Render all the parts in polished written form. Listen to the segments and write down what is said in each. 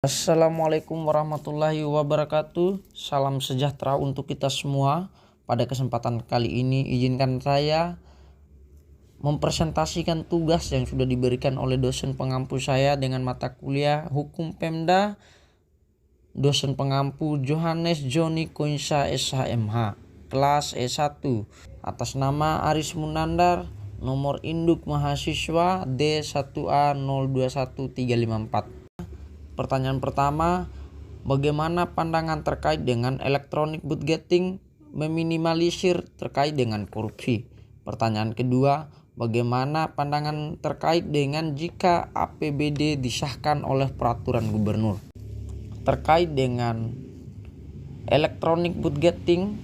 Assalamualaikum warahmatullahi wabarakatuh. Salam sejahtera untuk kita semua. Pada kesempatan kali ini izinkan saya mempresentasikan tugas yang sudah diberikan oleh dosen pengampu saya dengan mata kuliah Hukum Pemda, dosen pengampu Johannes Joni Koinsa SHMH, kelas E1, atas nama Aris Munandar, nomor induk mahasiswa D1A021354. Pertanyaan pertama, bagaimana pandangan terkait dengan electronic budgeting meminimalisir terkait dengan korupsi? Pertanyaan kedua, bagaimana pandangan terkait dengan jika APBD disahkan oleh peraturan gubernur? Terkait dengan electronic budgeting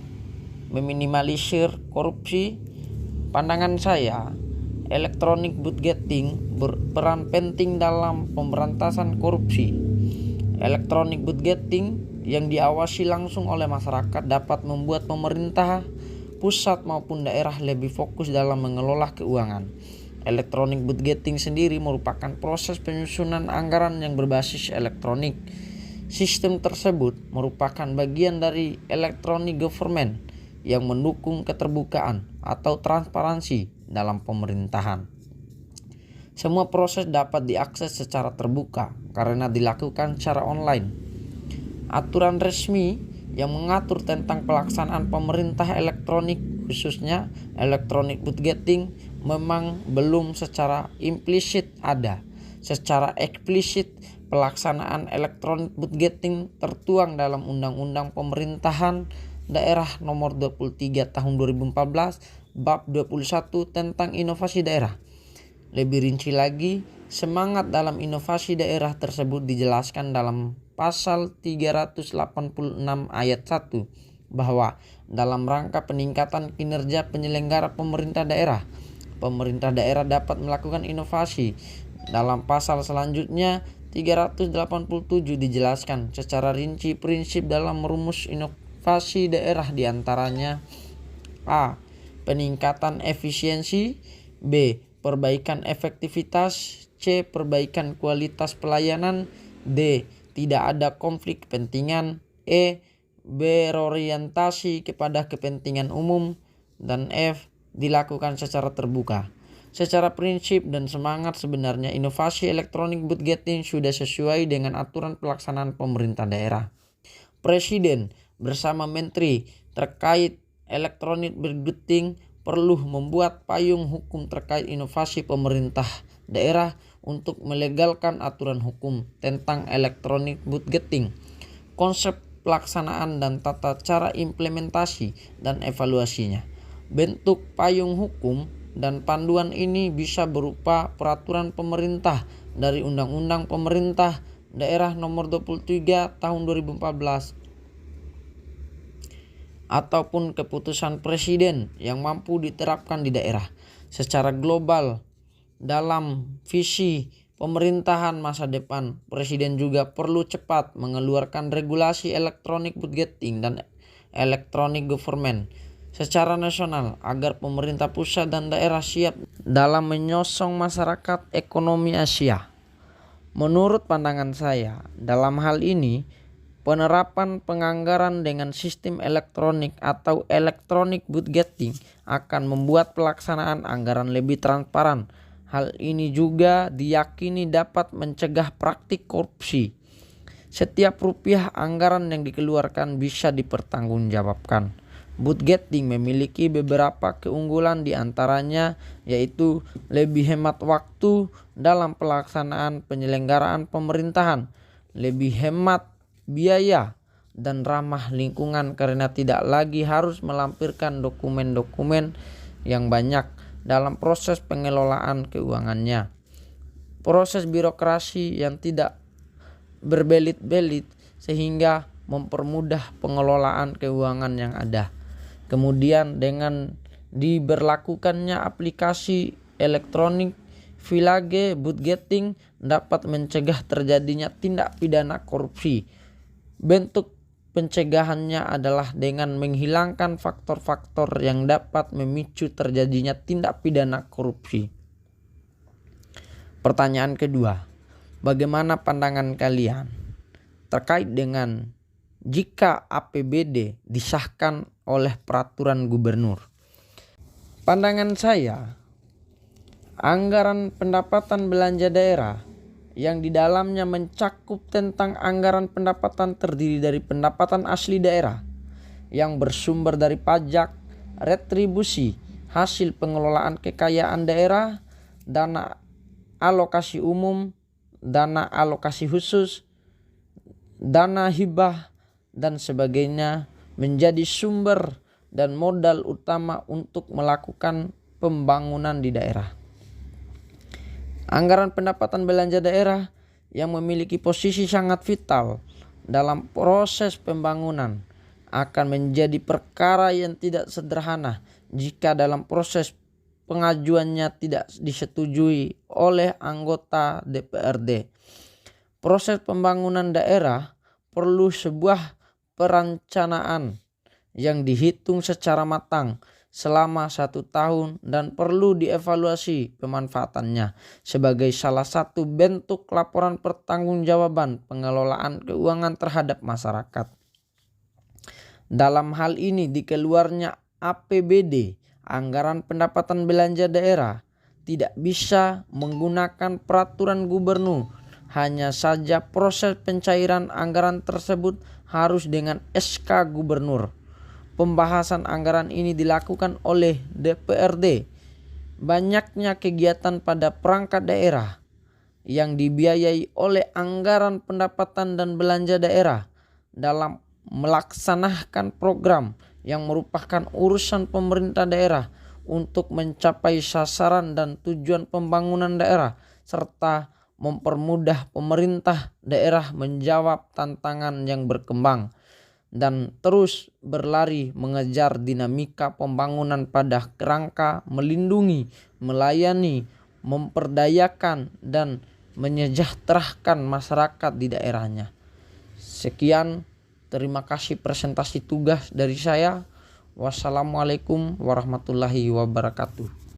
meminimalisir korupsi, pandangan saya, electronic budgeting berperan penting dalam pemberantasan korupsi. Electronic budgeting yang diawasi langsung oleh masyarakat dapat membuat pemerintah pusat maupun daerah lebih fokus dalam mengelola keuangan. Electronic budgeting sendiri merupakan proses penyusunan anggaran yang berbasis elektronik. Sistem tersebut merupakan bagian dari electronic government yang mendukung keterbukaan atau transparansi dalam pemerintahan. Semua proses dapat diakses secara terbuka karena dilakukan secara online. Aturan resmi yang mengatur tentang pelaksanaan pemerintah elektronik, khususnya electronic budgeting, memang belum secara implisit ada. Secara eksplisit, pelaksanaan electronic budgeting tertuang dalam Undang-Undang Pemerintahan Daerah Nomor 23 Tahun 2014, Bab 21 tentang inovasi daerah. Lebih rinci lagi, semangat dalam inovasi daerah tersebut dijelaskan dalam pasal 386 ayat 1 bahwa dalam rangka peningkatan kinerja penyelenggara pemerintah daerah dapat melakukan inovasi. Dalam pasal selanjutnya 387 dijelaskan secara rinci prinsip dalam merumus inovasi daerah, diantaranya A. Peningkatan efisiensi, B. Perbaikan efektivitas, C. Perbaikan kualitas pelayanan, D. Tidak ada konflik kepentingan, E. Berorientasi kepada kepentingan umum, dan F. Dilakukan secara terbuka. Secara prinsip dan semangat sebenarnya inovasi elektronik budgeting sudah sesuai dengan aturan pelaksanaan pemerintah daerah. Presiden bersama menteri terkait elektronik budgeting perlu membuat payung hukum terkait inovasi pemerintah daerah untuk melegalkan aturan hukum tentang elektronik budgeting, konsep pelaksanaan dan tata cara implementasi dan evaluasinya. Bentuk payung hukum dan panduan ini bisa berupa peraturan pemerintah dari Undang-Undang Pemerintah Daerah Nomor 23 Tahun 2014 ataupun keputusan presiden yang mampu diterapkan di daerah. Secara global, dalam visi pemerintahan masa depan, presiden juga perlu cepat mengeluarkan regulasi elektronik budgeting dan electronic government secara nasional agar pemerintah pusat dan daerah siap dalam menyosong masyarakat ekonomi Asia. Menurut pandangan saya, dalam hal ini penerapan penganggaran dengan sistem elektronik atau electronic budgeting akan membuat pelaksanaan anggaran lebih transparan. Hal ini juga diyakini dapat mencegah praktik korupsi. Setiap rupiah anggaran yang dikeluarkan bisa dipertanggungjawabkan. Budgeting memiliki beberapa keunggulan, diantaranya yaitu lebih hemat waktu dalam pelaksanaan penyelenggaraan pemerintahan, lebih hemat biaya, dan ramah lingkungan karena tidak lagi harus melampirkan dokumen-dokumen yang banyak dalam proses pengelolaan keuangannya. Proses birokrasi yang tidak berbelit-belit sehingga mempermudah pengelolaan keuangan yang ada. Kemudian dengan diberlakukannya aplikasi elektronik Village budgeting dapat mencegah terjadinya tindak pidana korupsi. Bentuk pencegahannya adalah dengan menghilangkan faktor-faktor yang dapat memicu terjadinya tindak pidana korupsi. Pertanyaan kedua, bagaimana pandangan kalian? terkait dengan jika APBD disahkan oleh peraturan gubernur. Pandangan saya, anggaran pendapatan belanja daerah yang di dalamnya mencakup tentang anggaran pendapatan terdiri dari pendapatan asli daerah yang bersumber dari pajak, retribusi, hasil pengelolaan kekayaan daerah, dana alokasi umum, dana alokasi khusus, dana hibah, dan sebagainya menjadi sumber dan modal utama untuk melakukan pembangunan di daerah. Anggaran pendapatan belanja daerah yang memiliki posisi sangat vital dalam proses pembangunan akan menjadi perkara yang tidak sederhana jika dalam proses pengajuannya tidak disetujui oleh anggota DPRD. Proses pembangunan daerah perlu sebuah perencanaan yang dihitung secara matang selama 1 tahun dan perlu dievaluasi pemanfaatannya sebagai salah satu bentuk laporan pertanggungjawaban pengelolaan keuangan terhadap masyarakat. Dalam hal ini dikeluarnya APBD, anggaran pendapatan belanja daerah, tidak bisa menggunakan peraturan gubernur. Hanya saja proses pencairan anggaran tersebut harus dengan SK gubernur. Pembahasan anggaran ini dilakukan oleh DPRD. Banyaknya kegiatan pada perangkat daerah yang dibiayai oleh anggaran pendapatan dan belanja daerah dalam melaksanakan program yang merupakan urusan pemerintah daerah untuk mencapai sasaran dan tujuan pembangunan daerah serta mempermudah pemerintah daerah menjawab tantangan yang berkembang dan terus berlari mengejar dinamika pembangunan pada kerangka melindungi, melayani, memperdayakan, dan menyejahterakan masyarakat di daerahnya. Sekian, terima kasih presentasi tugas dari saya. Wassalamualaikum warahmatullahi wabarakatuh.